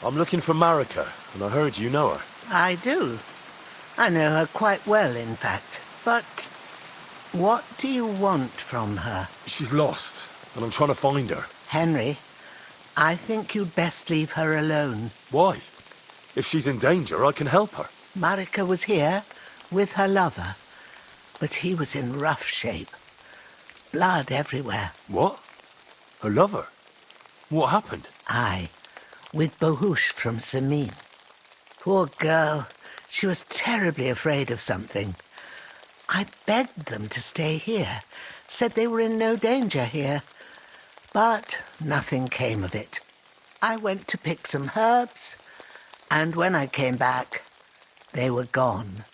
I'm looking for Marika, and I heard you know her. I do. I know her quite well, in fact. But what do you want from her? She's lost, and I'm trying to find her. Henry, I think you'd best leave her alone. Why? If she's in danger, I can help her. Marika was here with her lover, but he was in rough shape. Blood everywhere. What? Her lover? What happened? Aye, with Bohush from Samin. Poor girl. She was terribly afraid of something. I begged them to stay here, said they were in no danger here. But nothing came of it. I went to pick some herbs, and when I came back, they were gone.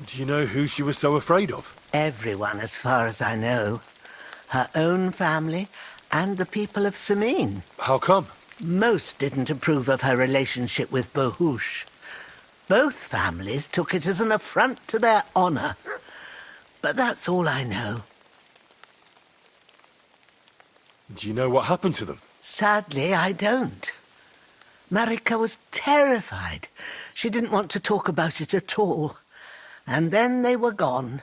Do you know who she was so afraid of? Everyone, as far as I know. Her own family and the people of Samin. How come? Most didn't approve of her relationship with Bohush. Both families took it as an affront to their honor. But that's all I know. Do you know what happened to them? Sadly, I don't. Marika was terrified. She didn't want to talk about it at all. And then they were gone.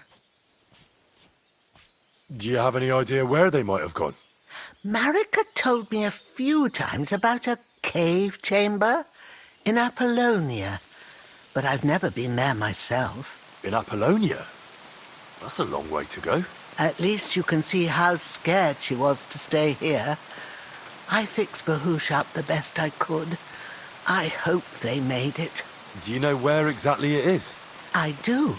Do you have any idea where they might have gone? Marika told me a few times about a cave chamber in Apollonia, but I've never been there myself. In Apollonia? That's a long way to go. At least you can see how scared she was to stay here. I fixed Bohush up the best I could. I hope they made it. Do you know where exactly it is? I do.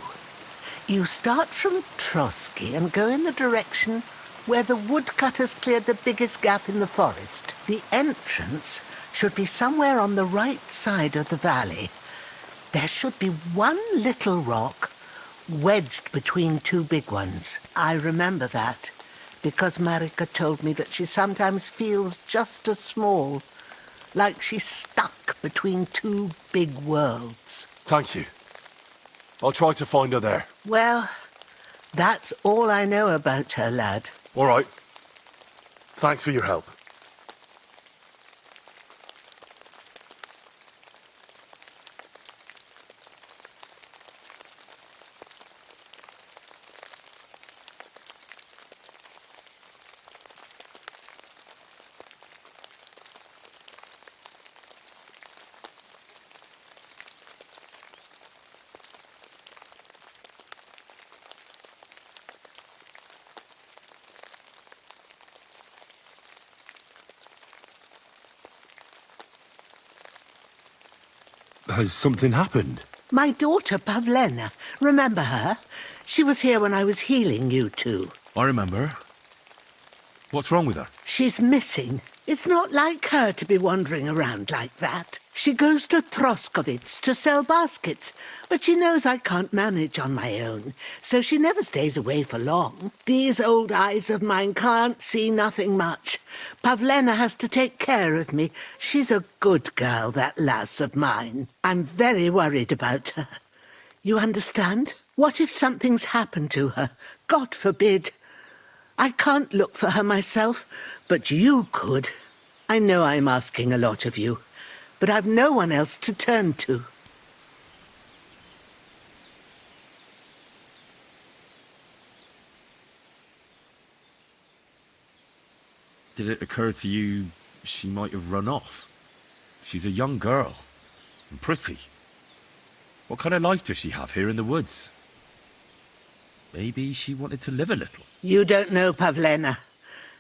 You start from Trotsky and go in the direction where the woodcutters cleared the biggest gap in the forest. The entrance should be somewhere on the right side of the valley. There should be one little rock wedged between two big ones. I remember that because Marika told me that she sometimes feels just as small, like she's stuck between two big worlds. Thank you. I'll try to find her there. Well, that's all I know about her, lad. All right. Thanks for your help. Has something happened? My daughter, Pavlena. Remember her? She was here when I was healing you two. I remember. What's wrong with her? She's missing. It's not like her to be wandering around like that. She goes to Troskovitz to sell baskets, but she knows I can't manage on my own, so she never stays away for long. These old eyes of mine can't see nothing much. Pavlena has to take care of me. She's a good girl, that lass of mine. I'm very worried about her. You understand? What if something's happened to her? God forbid. I can't look for her myself, but you could. I know I'm asking a lot of you, but I've no one else to turn to. Did it occur to you she might have run off? She's a young girl, and pretty. What kind of life does she have here in the woods? Maybe she wanted to live a little. You don't know Pavlena.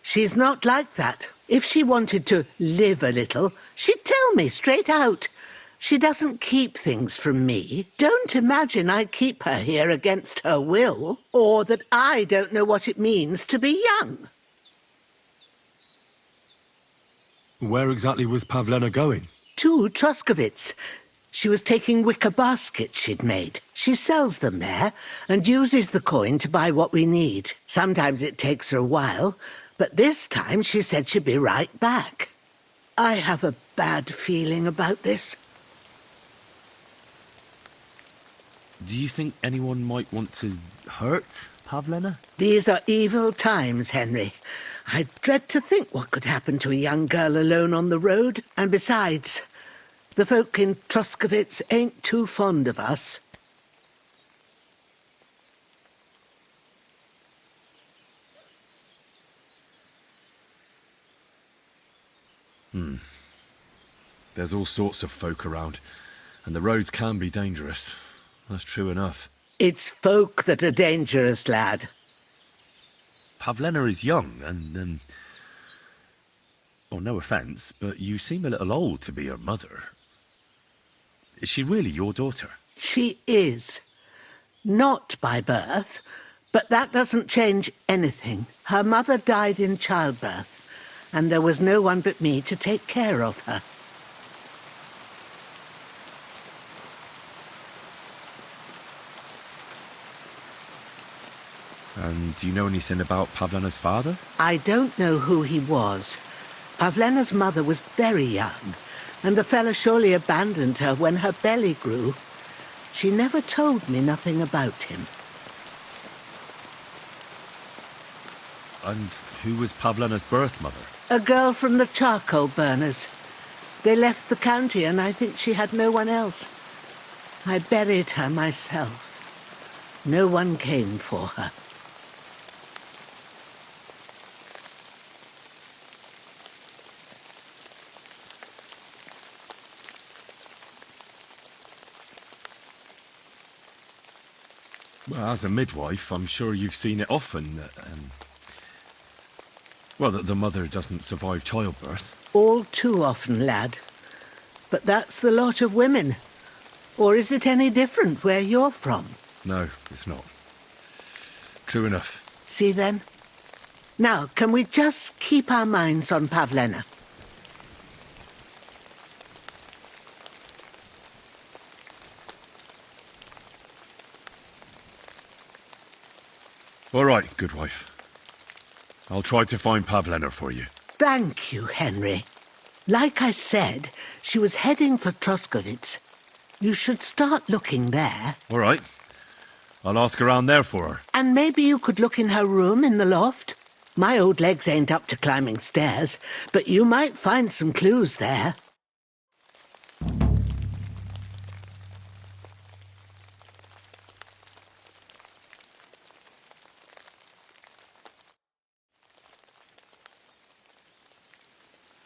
She's not like that. If she wanted to live a little, she'd tell me straight out. She doesn't keep things from me. Don't imagine I keep her here against her will, or that I don't know what it means to be young. Where exactly was Pavlena going? To Troskovitz. She was taking wicker baskets she'd made. She sells them there and uses the coin to buy what we need. Sometimes it takes her a while, but this time she said she'd be right back. I have a bad feeling about this. Do you think anyone might want to hurt Pavlena? These are evil times, Henry. I dread to think what could happen to a young girl alone on the road. And besides, the folk in Troskovitz ain't too fond of us. There's all sorts of folk around, and the roads can be dangerous. That's true enough. It's folk that are dangerous, lad. Pavlena is young, and, well, no offence, but you seem a little old to be her mother. Is she really your daughter? She is. Not by birth, but that doesn't change anything. Her mother died in childbirth, and there was no one but me to take care of her. And do you know anything about Pavlena's father? I don't know who he was. Pavlena's mother was very young, and the fella surely abandoned her when her belly grew. She never told me nothing about him. And who was Pavlena's birth mother? A girl from the charcoal burners. They left the county, and I think she had no one else. I buried her myself. No one came for her. Well, as a midwife, I'm sure you've seen it often that, well, that the mother doesn't survive childbirth. All too often, lad. But that's the lot of women. Or is it any different where you're from? No, it's not. True enough. See then? Now, can we just keep our minds on Pavlena? All right, good wife. I'll try to find Pavlena for you. Thank you, Henry. Like I said, she was heading for Troskovitz. You should start looking there. All right. I'll ask around there for her. And maybe you could look in her room in the loft. My old legs ain't up to climbing stairs, but you might find some clues there.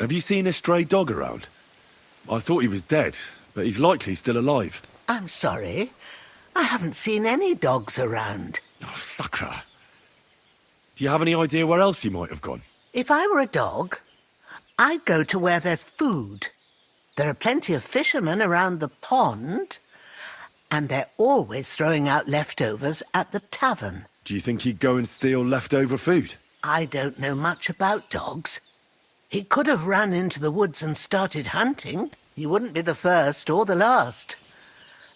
Have you seen a stray dog around? I thought he was dead, but he's likely still alive. I'm sorry. I haven't seen any dogs around. Oh, Sakra. Do you have any idea where else he might have gone? If I were a dog, I'd go to where there's food. There are plenty of fishermen around the pond, and they're always throwing out leftovers at the tavern. Do you think he'd go and steal leftover food? I don't know much about dogs. He could have run into the woods and started hunting. He wouldn't be the first or the last.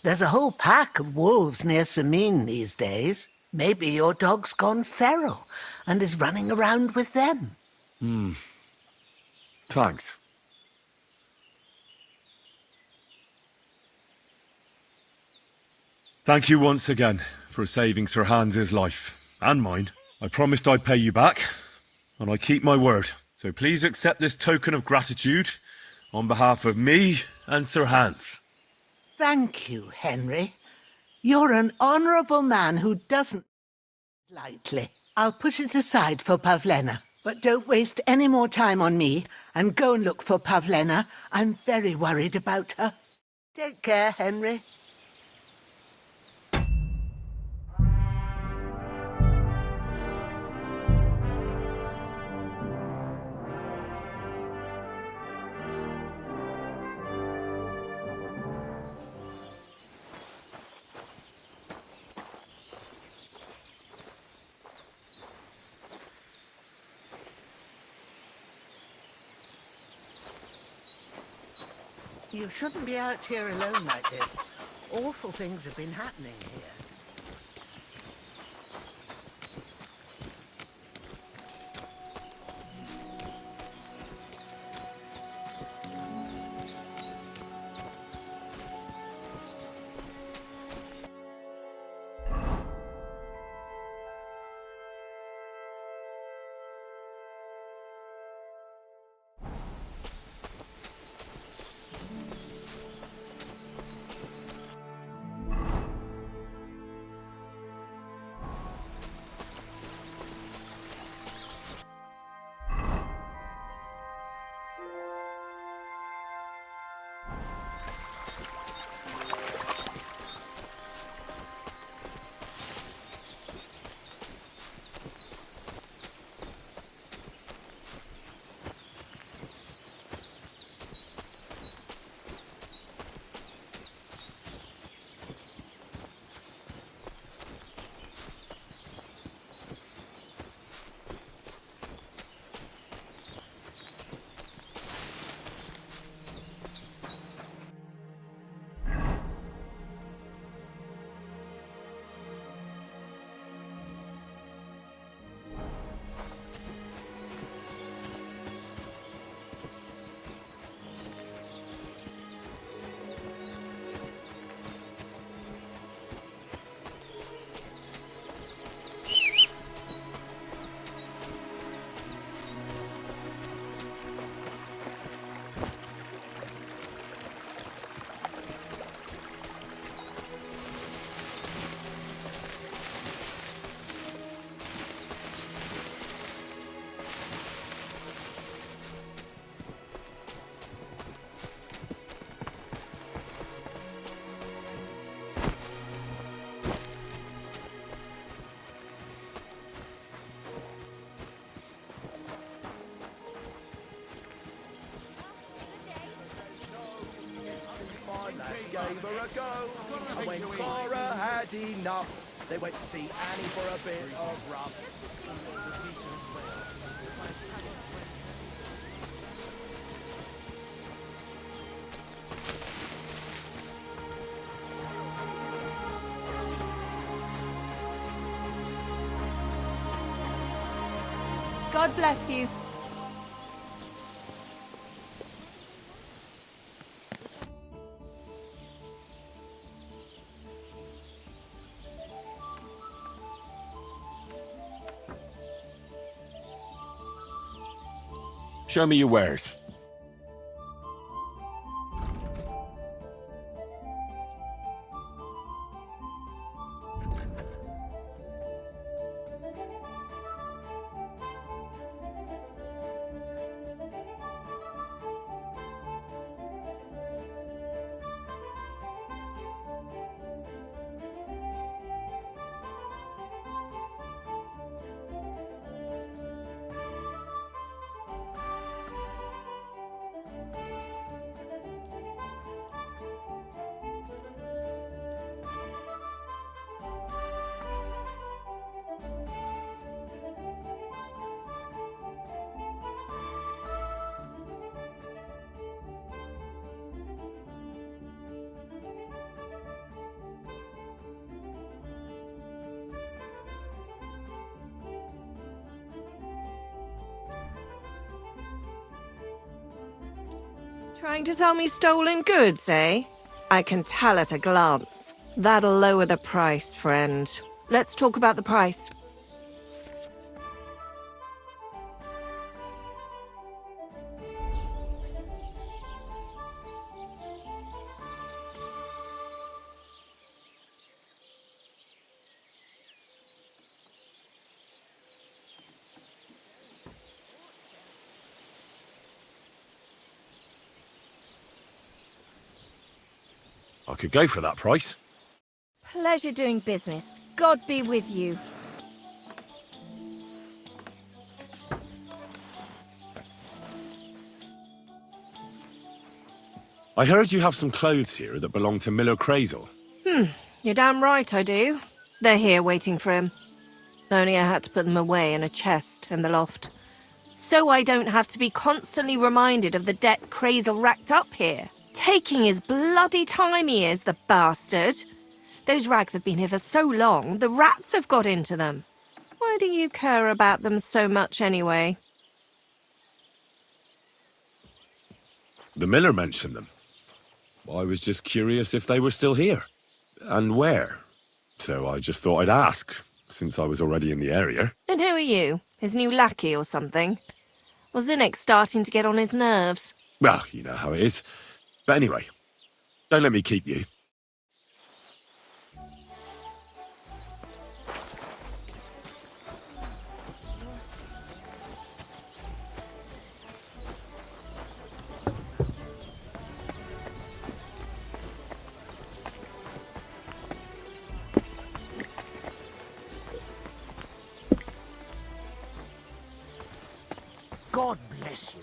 There's a whole pack of wolves near Samine these days. Maybe your dog's gone feral and is running around with them. Thanks. Thank you once again for saving Sir Hans's life, and mine. I promised I'd pay you back, and I keep my word. So please accept this token of gratitude on behalf of me and Sir Hans. Thank you, Henry. You're an honourable man who doesn't lightly. I'll put it aside for Pavlena, but don't waste any more time on me and go and look for Pavlena. I'm very worried about her. Take care, Henry. You shouldn't be out here alone like this. Awful things have been happening here. gave her a go. And when Clara had enough, they went to see Annie for a bit of rough. God bless you. Show me your wares. Trying to sell me stolen goods, eh? I can tell at a glance. That'll lower the price, friend. Let's talk about the price. I could go for that price. Pleasure doing business. God be with you. I heard you have some clothes here that belong to Miller Crazel. You're damn right I do. They're here waiting for him. Only I had to put them away in a chest in the loft. So I don't have to be constantly reminded of the debt Crazel racked up here. Taking his bloody time he is, the bastard. Those rags have been here for so long, the rats have got into them. Why do you care about them so much anyway? The Miller mentioned them. I was just curious if they were still here. And where. So I just thought I'd ask, since I was already in the area. And who are you? His new lackey or something? Was Zinnik starting to get on his nerves? Well, you know how it is. But anyway, don't let me keep you. God bless you.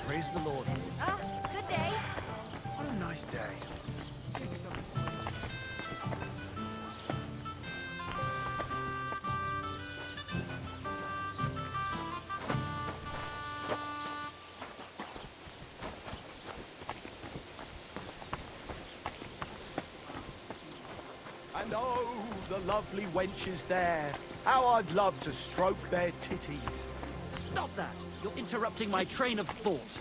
Praise the Lord. Ah, good day. What a nice day. And oh, the lovely wenches there. How I'd love to stroke their titties. Stop that! You're interrupting my train of thought.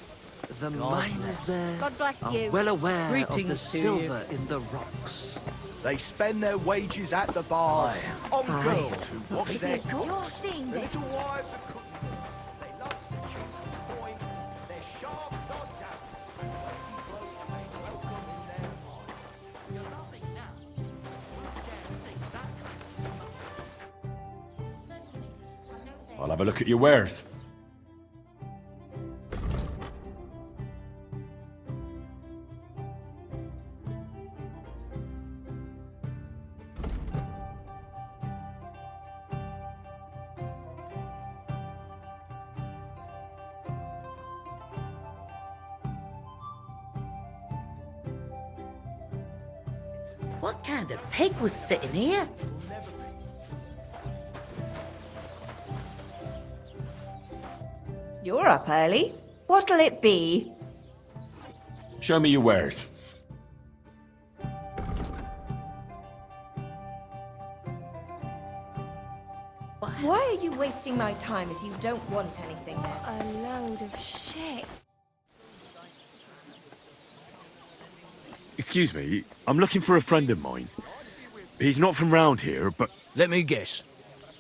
The miners there God bless are you. well aware of the Greetings to you. silver in the rocks. They spend their wages at the bars on girls who wash their You're cocks. seeing The this. little wives are cooking. They love to cheat the point. Their sharks are down. And wealthy blokes make welcome in their mind. You're laughing now. Who dare say that kind of stuff? I'll have a look at your wares. What kind of pig was sitting here? You're up early. What'll it be? Show me your wares. Why are you wasting my time if you don't want anything? A load of shit. Excuse me, I'm looking for a friend of mine. He's not from round here, but Let me guess.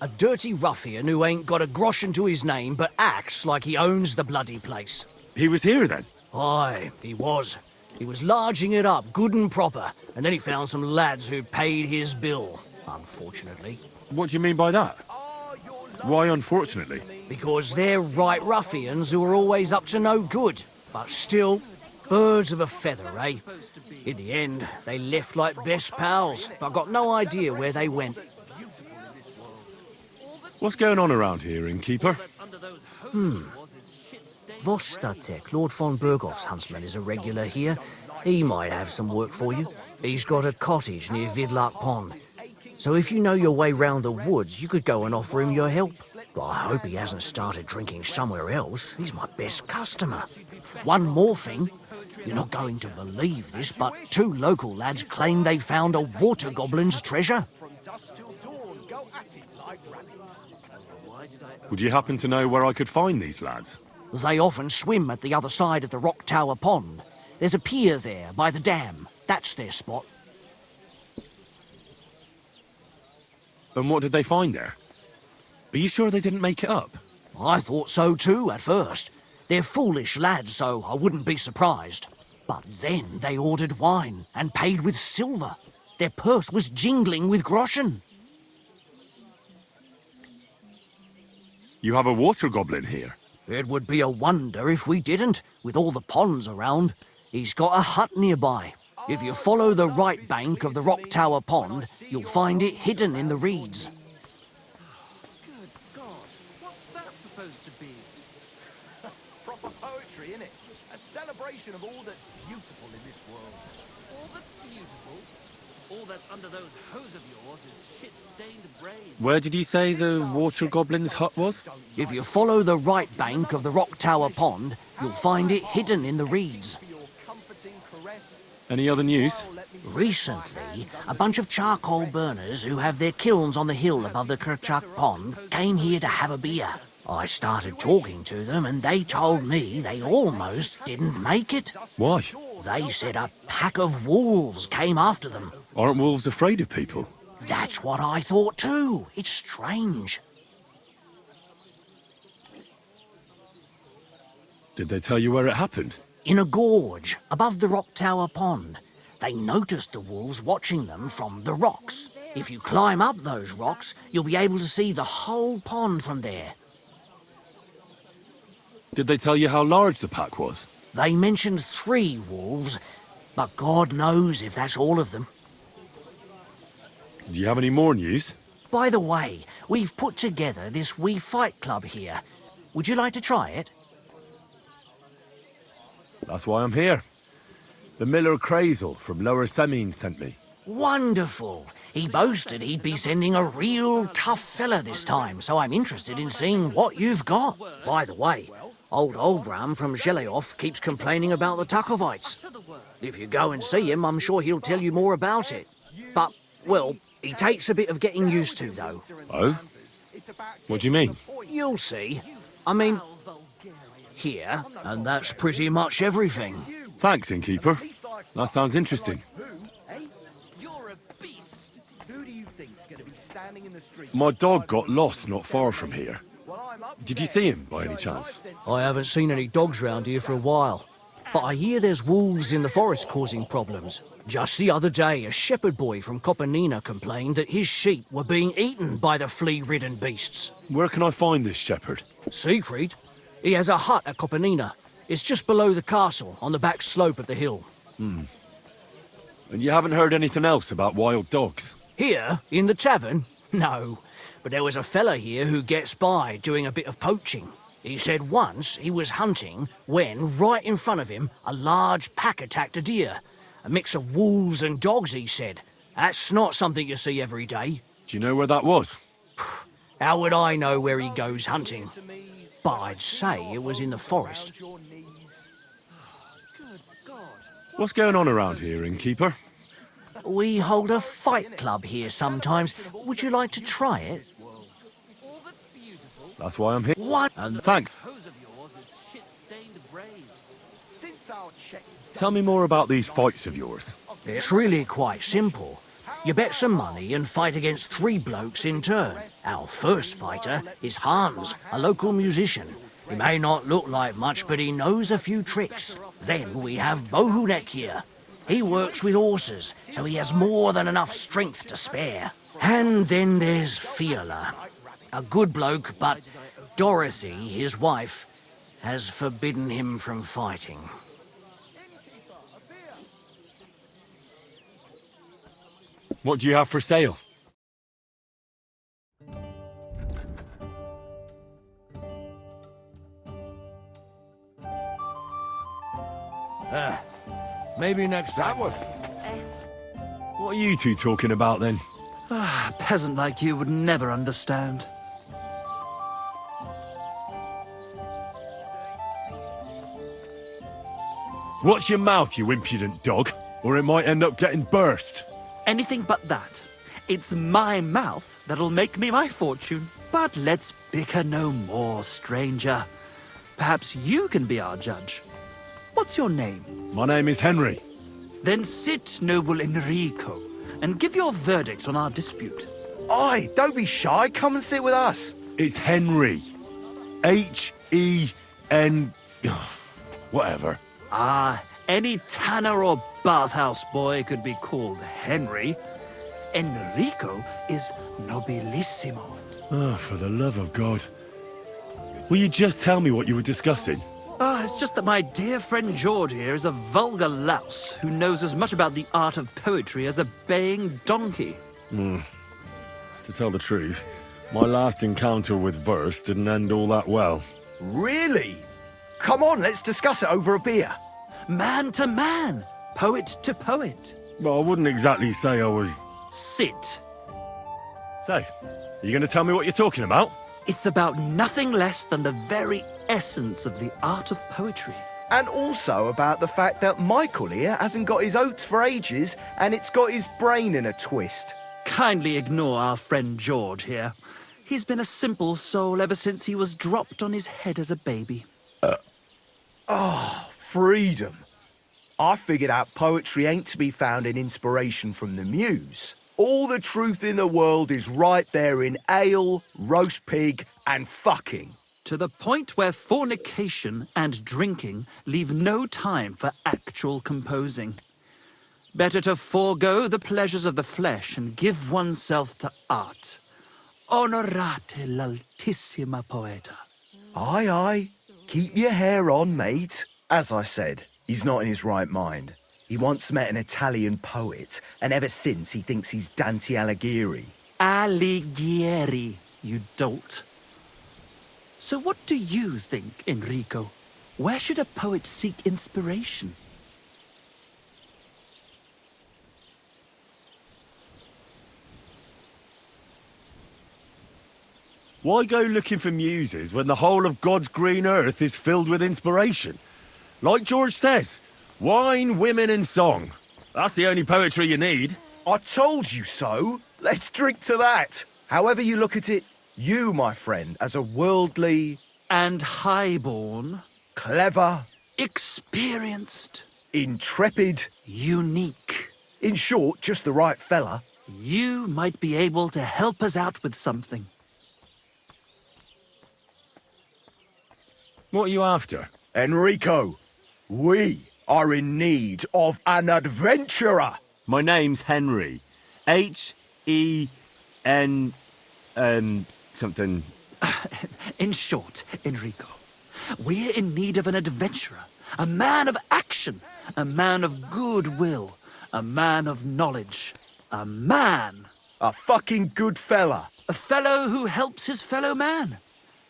A dirty ruffian who ain't got a groschen to his name but acts like he owns the bloody place. he was here then. Aye, he was. He was larging it up good and proper, and then he found some lads who paid his bill, unfortunately. What do you mean by that? Why unfortunately? Because they're right ruffians who are always up to no good. But still, birds of a feather, eh? In the end, they left like best pals, but got no idea where they went. What's going on around here, innkeeper? Vostatek, Lord von Berghoff's huntsman, is a regular here. He might have some work for you. He's got a cottage near Vidlark Pond. So if you know your way round the woods, you could go and offer him your help. But I hope he hasn't started drinking somewhere else. He's my best customer. One more thing. You're not going to believe this, but 2 local lads claim they found a water goblin's treasure. From dusk till dawn, go at it like rabbits. Would you happen to know where I could find these lads? They often swim at the other side of the Rock Tower Pond. There's a pier there by the dam. That's their spot. And what did they find there? Are you sure they didn't make it up? I thought so too at first. They're foolish lads, so I wouldn't be surprised. But then they ordered wine and paid with silver. Their purse was jingling with groschen. You have a water goblin here. It would be a wonder if we didn't, with all the ponds around. He's got a hut nearby. If you follow the right bank of the Rock Tower Pond, you'll find it hidden in the reeds. Good God, what's that supposed to be? Proper poetry, innit? A celebration of all that's beautiful in this world. All that's beautiful, all that's under those hose of yours is shit-stained brains. Where did you say the water goblin's hut was? If you follow the right bank of the Rock Tower Pond, you'll find it hidden in the reeds. For your comforting caress. Any other news? Recently, a bunch of charcoal burners who have their kilns on the hill above the Kerchak Pond came here to have a beer. I started talking to them and they told me they almost didn't make it. Why? They said a pack of wolves came after them. Aren't wolves afraid of people? That's what I thought too. It's strange. Did they tell you where it happened? In a gorge above the Rock Tower Pond. They noticed the wolves watching them from the rocks. If you climb up those rocks, you'll be able to see the whole pond from there. Did they tell you how large the pack was? They mentioned 3 wolves, but God knows if that's all of them. Do you have any more news? By the way, we've put together this wee fight club here. Would you like to try it? That's why I'm here. The Miller Crazel from Lower Semine sent me. Wonderful. He boasted he'd be sending a real tough fella this time, so I'm interested in seeing what you've got. By the way, old Olbram from Zheleov keeps complaining about the Takovites. If you go and see him, I'm sure he'll tell you more about it. But, well, he takes a bit of getting used to, though. Oh? What do you mean? You'll see. I mean, here, and that's pretty much everything. Thanks, innkeeper. That sounds interesting. You're a beast. Who do you think's going to be standing in the street? My dog got lost not far from here. Well, I'm upstairs, Did you see him, by any showing my chance? sense I haven't seen any dogs round here for a while. But I hear there's wolves in the forest causing problems. Just the other day, a shepherd boy from Kopanina complained that his sheep were being eaten by the flea-ridden beasts. Where can I find this shepherd? Siegfried? He has a hut at Kopanina. It's just below the castle, on the back slope of the hill. And you haven't heard anything else about wild dogs? Here, in the tavern? No. But there was a fella here who gets by doing a bit of poaching. He said once he was hunting when, right in front of him, a large pack attacked a deer. A mix of wolves and dogs, he said. That's not something you see every day. Do you know where that was? How would I know where he goes hunting? But I'd say it was in the forest. What's going on around here, innkeeper? We hold a fight club here sometimes. Would you like to try it? That's why I'm here. What? And Thanks. Hose of yours is shit-stained braves. Since our check, Tell me more about these fights of yours. it's really quite simple. You bet some money and fight against 3 blokes in turn. Our first fighter is Hans, a local musician. He may not look like much, but he knows a few tricks. Then we have Bohunek here. He works with horses, so he has more than enough strength to spare. And then there's Fiala, a good bloke, but Dorothy, his wife, has forbidden him from fighting. What do you have for sale? Maybe next time. What are you two talking about then? A peasant like you would never understand. Watch your mouth, you impudent dog, or it might end up getting burst. Anything but that. It's my mouth that'll make me my fortune. But let's bicker no more, stranger. Perhaps you can be our judge. What's your name? My name is Henry. Then sit, noble Enrico, and give your verdict on our dispute. Oi, don't be shy. Come and sit with us. It's Henry. H-E-N... Whatever. Ah, any tanner or bathhouse boy could be called Henry. Enrico is nobilissimo. Oh, for the love of God. Will you just tell me what you were discussing? Ah, it's just that my dear friend George here is a vulgar louse who knows as much about the art of poetry as a baying donkey. To tell the truth, my last encounter with verse didn't end all that well. Really? Come on, let's discuss it over a beer. Man to man, poet to poet. Well, I wouldn't exactly say I was... Sit. So, are you going to tell me what you're talking about? It's about nothing less than the very essence of the art of poetry. And also about the fact that Michael here hasn't got his oats for ages and it's got his brain in a twist. Kindly ignore our friend George here. He's been a simple soul ever since he was dropped on his head as a baby. Freedom. I figured out poetry ain't to be found in inspiration from the muse. All the truth in the world is right there in ale, roast pig, and fucking. To the point where fornication and drinking leave no time for actual composing. Better to forego the pleasures of the flesh and give oneself to art. Honorate l'altissima poeta. Aye, aye. Keep your hair on, mate. As I said, he's not in his right mind. He once met an Italian poet, and ever since he thinks he's Dante Alighieri. Alighieri, you dolt. So what do you think, Enrico? Where should a poet seek inspiration? Why go looking for muses when the whole of God's green earth is filled with inspiration? Like George says, wine, women and song. That's the only poetry you need. I told you so. Let's drink to that. However you look at it, you, my friend, as a worldly, And highborn, clever, experienced, intrepid, unique. in short, just the right fella. You might be able to help us out with something. What are you after? Enrico, we are in need of an adventurer. My name's Henry. H-E-N... something... In short, Enrico, we're in need of an adventurer, a man of action, a man of goodwill, a man of knowledge, a man, A fucking good fella. a fellow who helps his fellow man,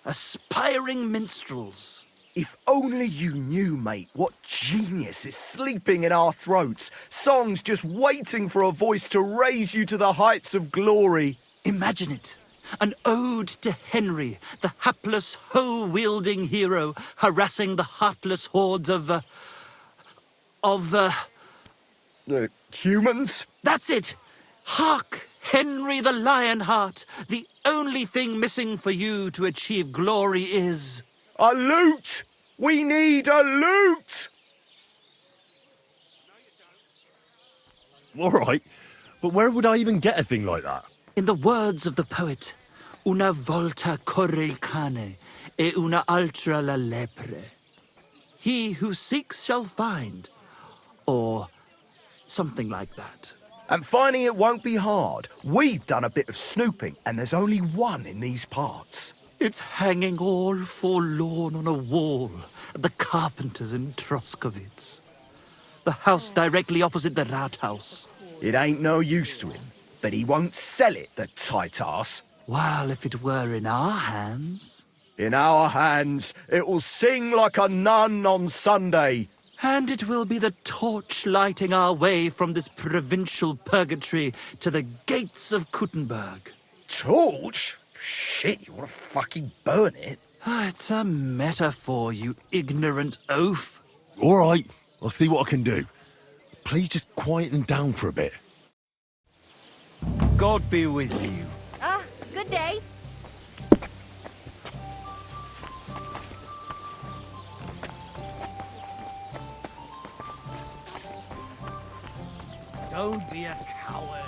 aspiring minstrels. If only you knew, mate, what genius is sleeping in our throats. Songs just waiting for a voice to raise you to the heights of glory. Imagine it. An ode to Henry, the hapless, hoe-wielding hero, harassing the heartless hordes of Humans? That's it! Hark, Henry the Lionheart! The only thing missing for you to achieve glory is... A loot! We need a loot! All right, but where would I even get a thing like that? In the words of the poet, una volta corre il cane, e una altra la lepre. He who seeks shall find, or something like that. And finding it won't be hard. We've done a bit of snooping, and there's only one in these parts. It's hanging all forlorn on a wall at the carpenters in Troskowitz. The house directly opposite the Rathaus. It ain't no use to him, but he won't sell it, the tight ass. While if it were in our hands... In our hands, it will sing like a nun on Sunday. And it will be the torch lighting our way from this provincial purgatory to the gates of Kuttenberg. Torch? Shit, you want to fucking burn it? It's a metaphor, you ignorant oaf. All right, I'll see what I can do. Please just quieten down for a bit. God be with you. Good day. Don't be a coward.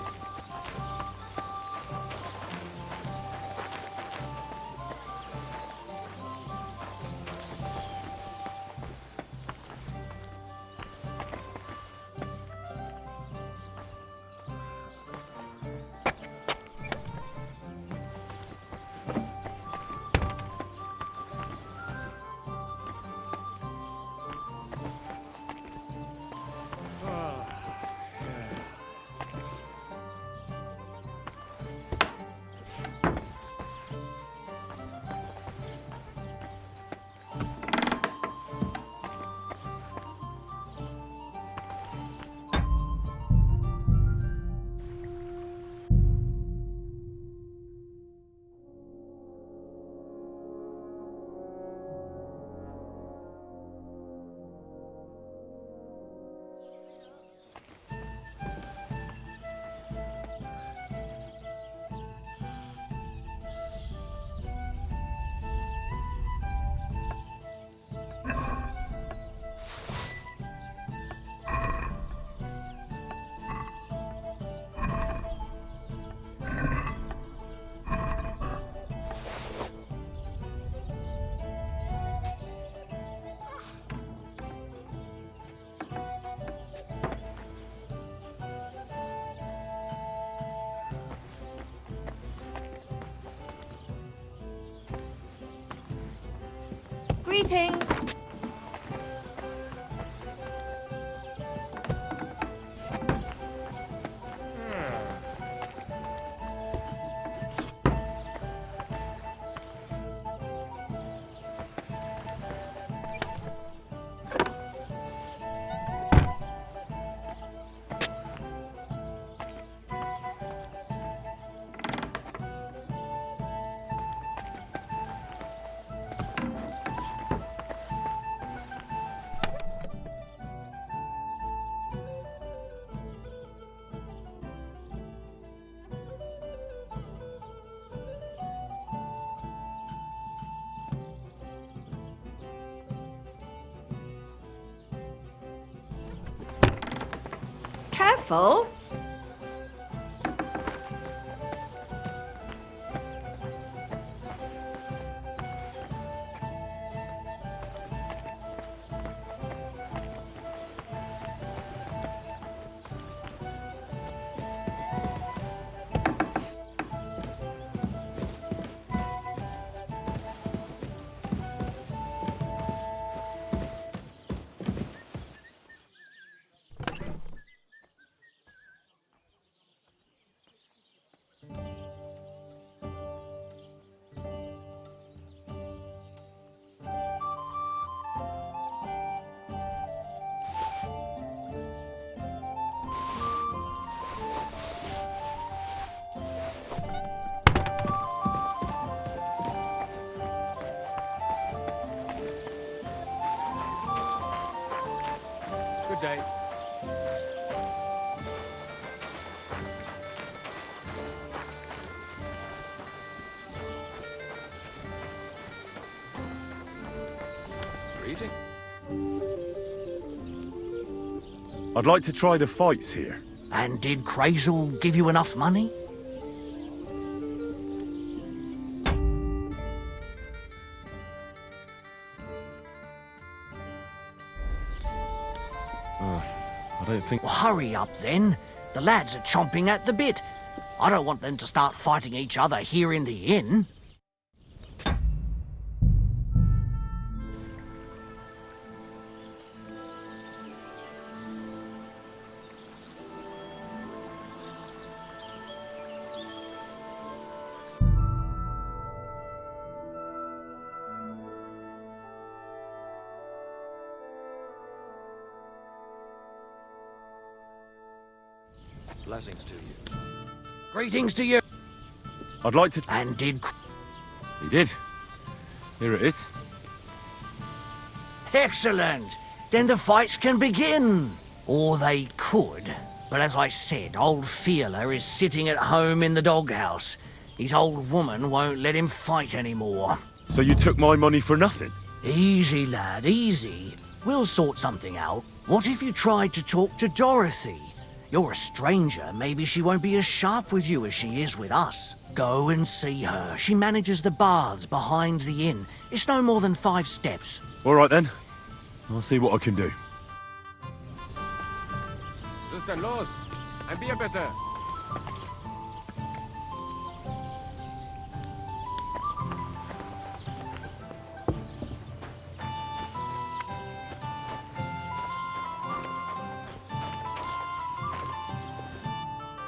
Greetings. Careful. Greeting. I'd like to try the fights here. And did Crazel give you enough money? I don't think... Well, hurry up then. The lads are chomping at the bit. I don't want them to start fighting each other here in the inn. Blessings to you. Greetings to you. I'd like to... And did... He did. Here it is. Excellent. Then the fights can begin. Or they could. But as I said, old Fiala is sitting at home in the doghouse. His old woman won't let him fight anymore. So you took my money for nothing? Easy, lad, easy. We'll sort something out. What if you tried to talk to Dorothy? You're a stranger. Maybe she won't be as sharp with you as she is with us. Go and see her. She manages the baths behind the inn. It's no more than 5 steps. All right then. I'll see what I can do. Sister los, ein Bier bitte.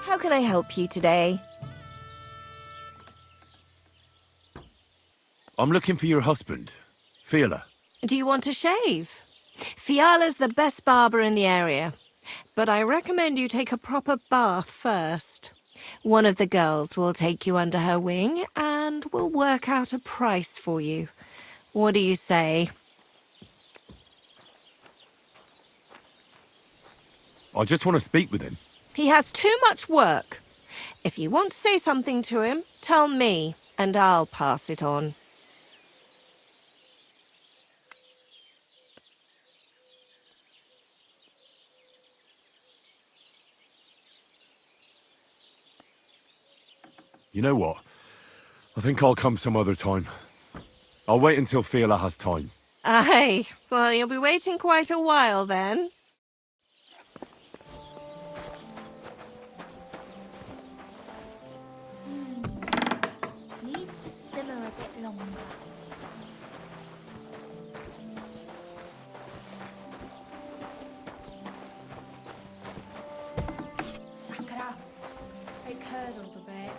How can I help you today? I'm looking for your husband, Fiala. Do you want to shave? Fiala's the best barber in the area, but I recommend you take a proper bath first. One of the girls will take you under her wing and will work out a price for you. What do you say? I just want to speak with him. He has too much work. If you want to say something to him, tell me, and I'll pass it on. You know what? I think I'll come some other time. I'll wait until Fiala has time. Aye, well, you'll be waiting quite a while then. Needs to simmer a bit longer. Sakura, it curdled a bit.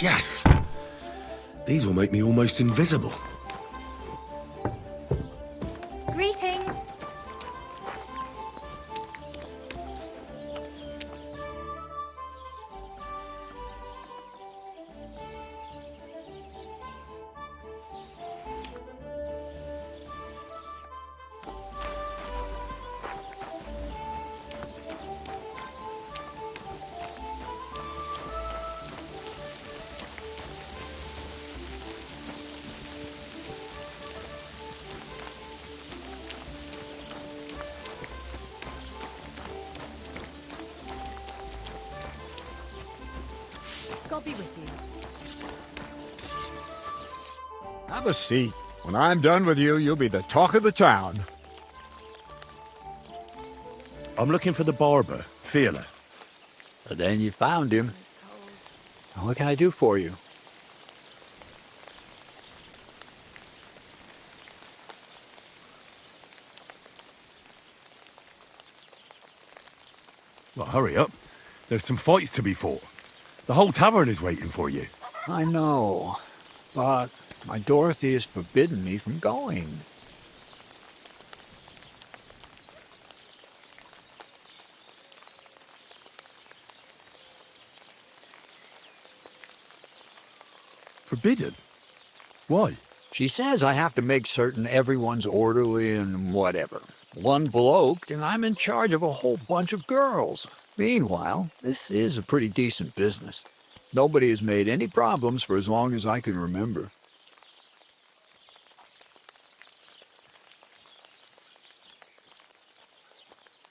Yes! These will make me almost invisible. Greetings. God be with you. Have a seat. When I'm done with you, you'll be the talk of the town. I'm looking for the barber, Fiala. Then you found him. What can I do for you? Well, hurry up. There's some fights to be fought. The whole tavern is waiting for you. I know, but my Dorothy has forbidden me from going. Forbidden? Why? She says I have to make certain everyone's orderly and whatever. One bloke, and I'm in charge of a whole bunch of girls. Meanwhile, this is a pretty decent business. Nobody has made any problems for as long as I can remember.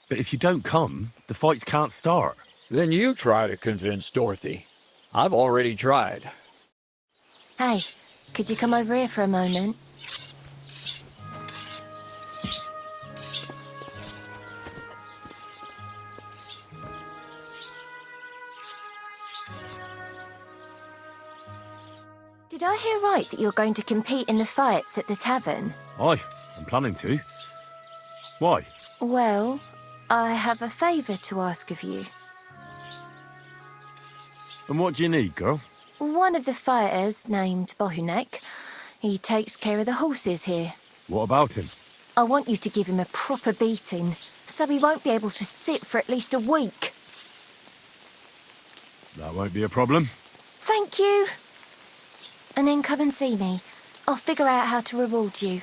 But if you don't come, the fights can't start. Then you try to convince Dorothy. I've already tried. Hey, could you come over here for a moment? Did I hear right that you're going to compete in the fights at the tavern? Aye, I'm planning to. Why? Well, I have a favour to ask of you. And what do you need, girl? One of the fighters, named Bohunek, he takes care of the horses here. What about him? I want you to give him a proper beating, so he won't be able to sit for at least a week. That won't be a problem. Thank you. And then come and see me. I'll figure out how to reward you.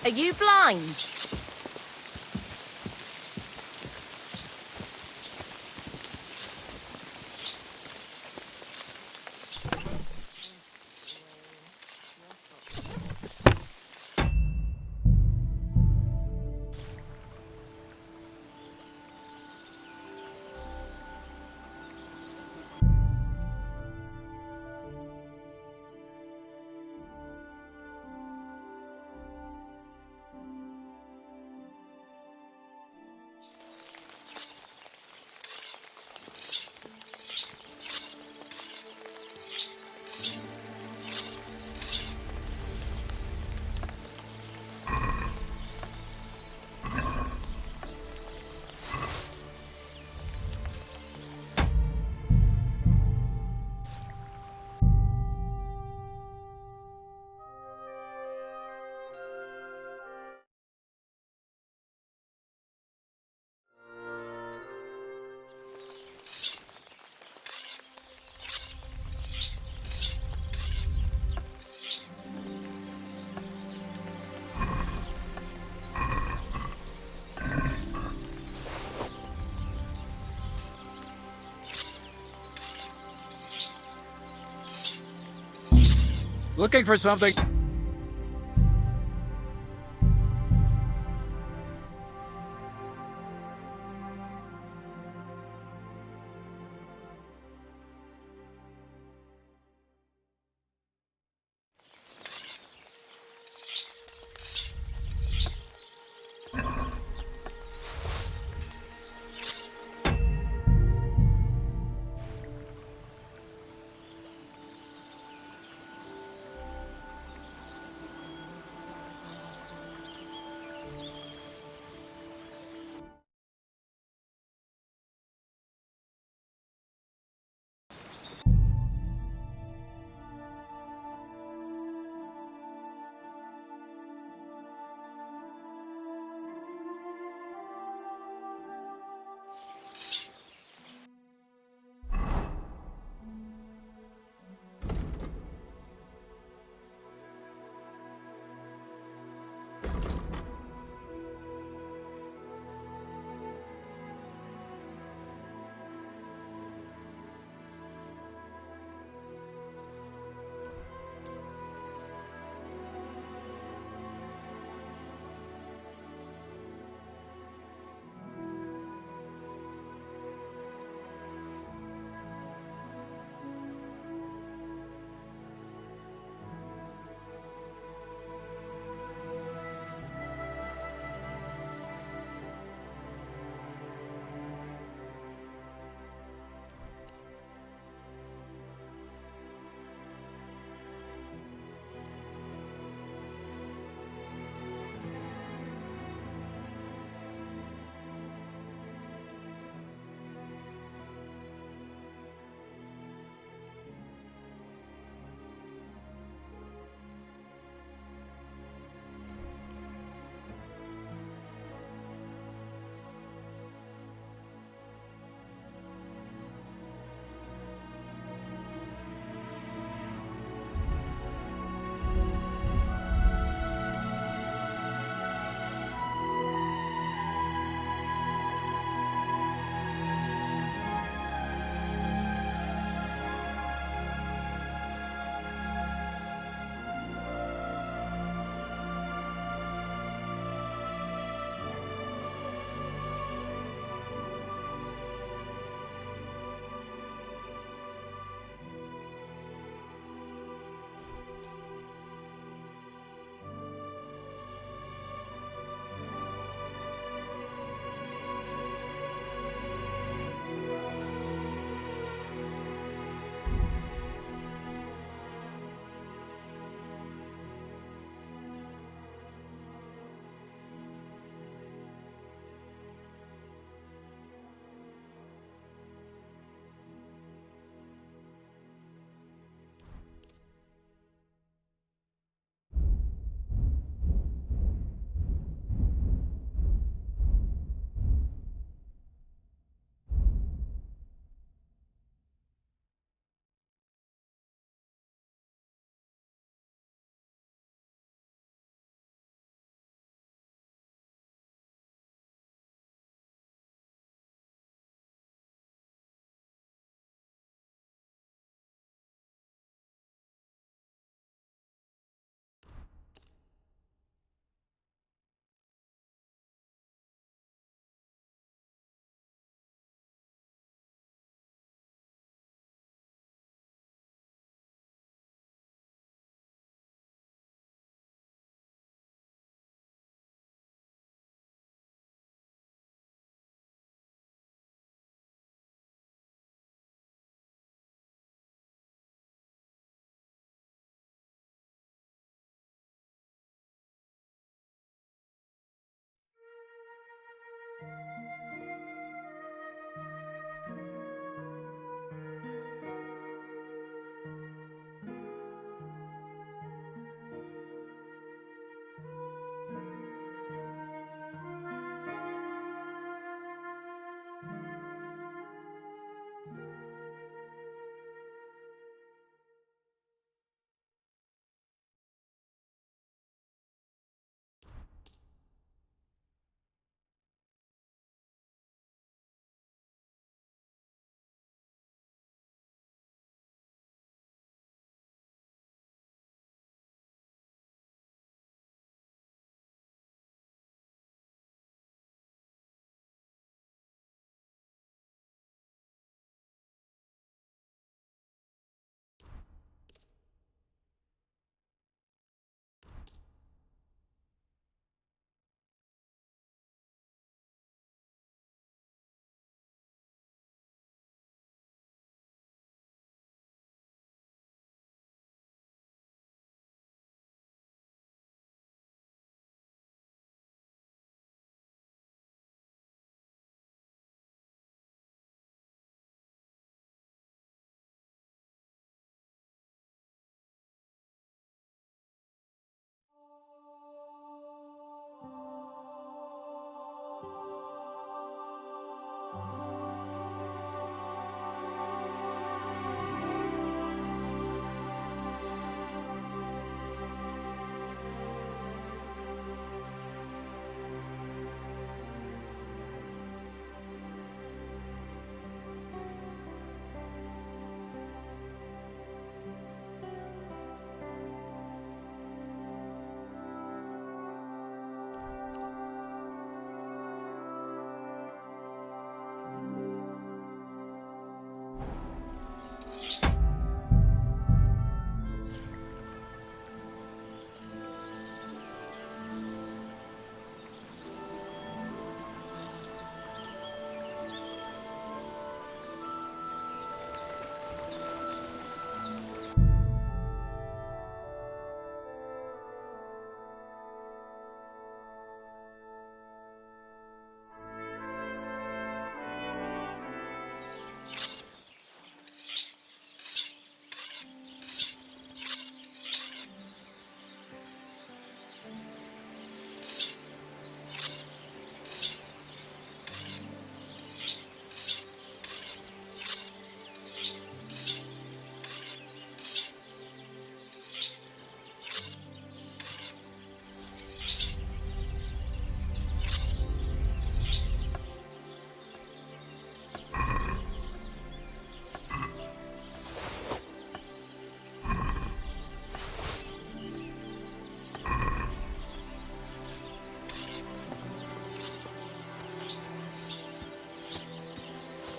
Are you blind? Looking for something?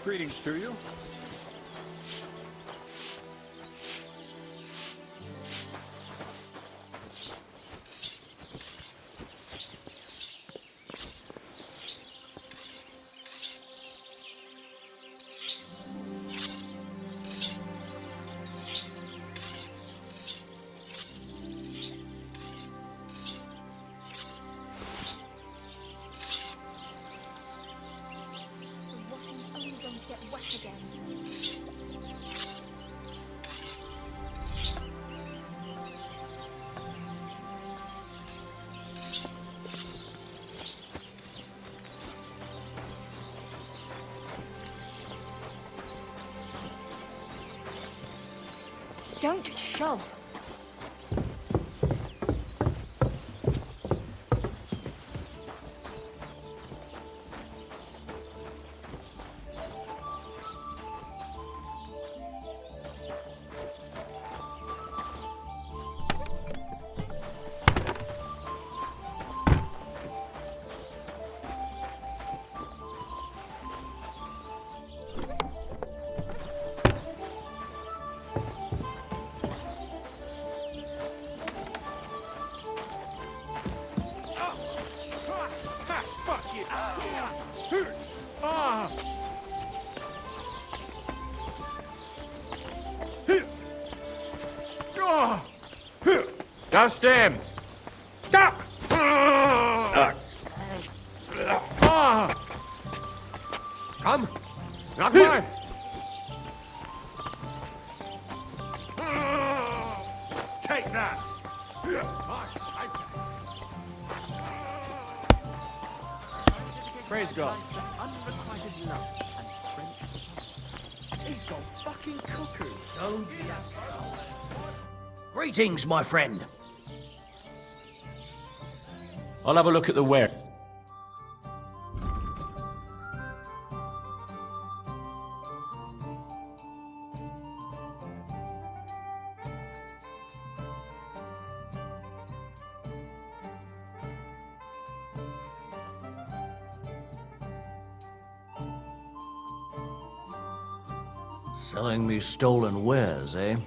Greetings to you. Don't shove. Now stand. Come. Knock by. Take that! Praise God. Unrequited love and French. He's gone fucking cuckoo. Don't Greetings, my friend. I'll have a look at the ware. Selling me stolen wares, eh?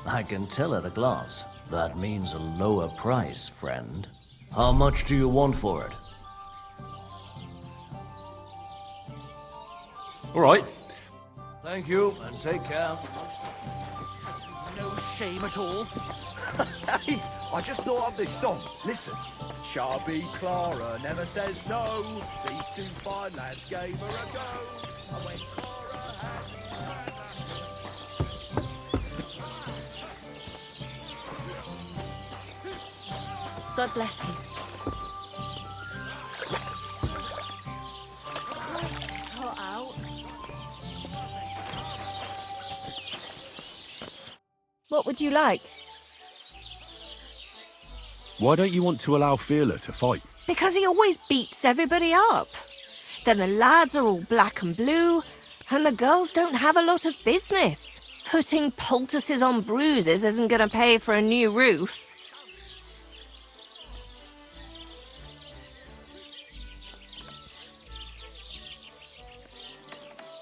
I can tell at a glance. That means a lower price, friend. How much do you want for it? All right. Thank you, and take care. No shame at all. Hey, I just thought of this song. Listen. Chubby Clara never says no. These two fine lads gave her a go. And when Clara had God bless you. It's hot out. What would you like? Why don't you want to allow Fearler to fight? Because he always beats everybody up. Then the lads are all black and blue, and the girls don't have a lot of business. Putting poultices on bruises isn't going to pay for a new roof.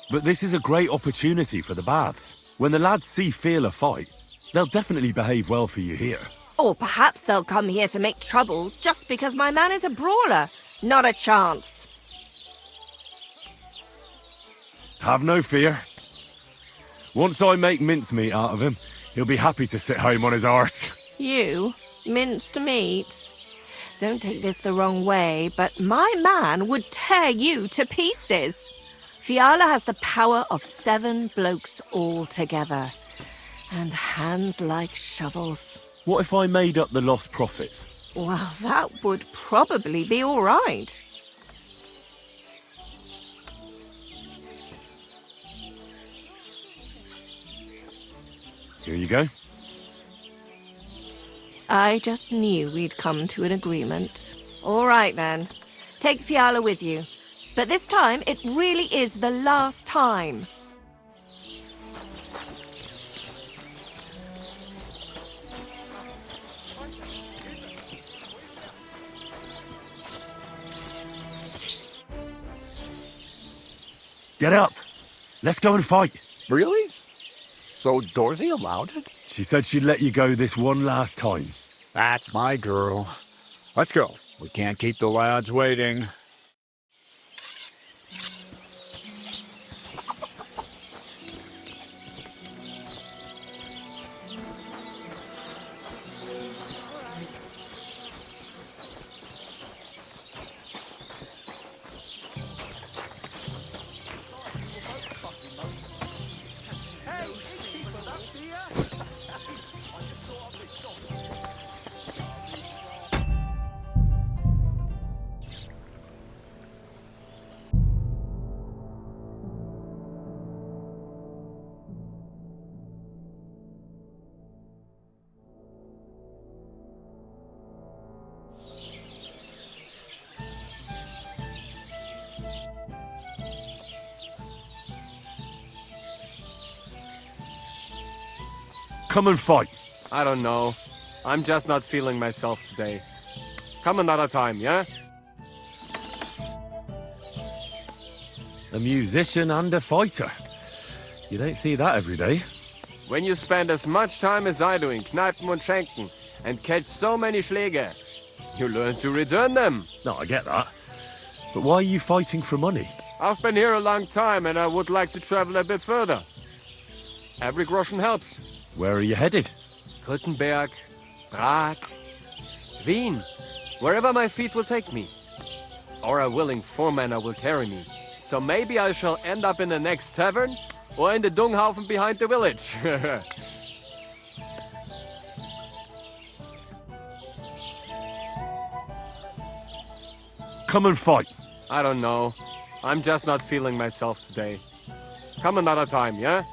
But this is a great opportunity for the baths. When the lads see Fearler fight, they'll definitely behave well for you here. Or perhaps they'll come here to make trouble just because my man is a brawler. Not a chance. Have no fear. Once I make mincemeat out of him, he'll be happy to sit home on his arse. You? Minced meat? Don't take this the wrong way, but my man would tear you to pieces. Fiala has the power of 7 blokes all together. And hands like shovels. What if I made up the lost profits? Well, that would probably be all right. Here you go. I just knew we'd come to an agreement. All right, then. Take Fiala with you. But this time, it really is the last time. Get up! Let's go and fight. Really? So Dorothy allowed it? She said she'd let you go this one last time. That's my girl. Let's go. We can't keep the lads waiting. Come and fight. I don't know. I'm just not feeling myself today. Come another time, yeah? A musician and a fighter. You don't see that every day. When you spend as much time as I do in Kneipen und Schenken and catch so many Schläge, you learn to return them. No, I get that. But why are you fighting for money? I've been here a long time and I would like to travel a bit further. Every groschen helps. Where are you headed? Gutenberg, Prag, Wien, wherever my feet will take me. Or a willing foreman will carry me. So maybe I shall end up in the next tavern, or in the dunghaufen behind the village. Come and fight. I don't know. I'm just not feeling myself today. Come another time, yeah?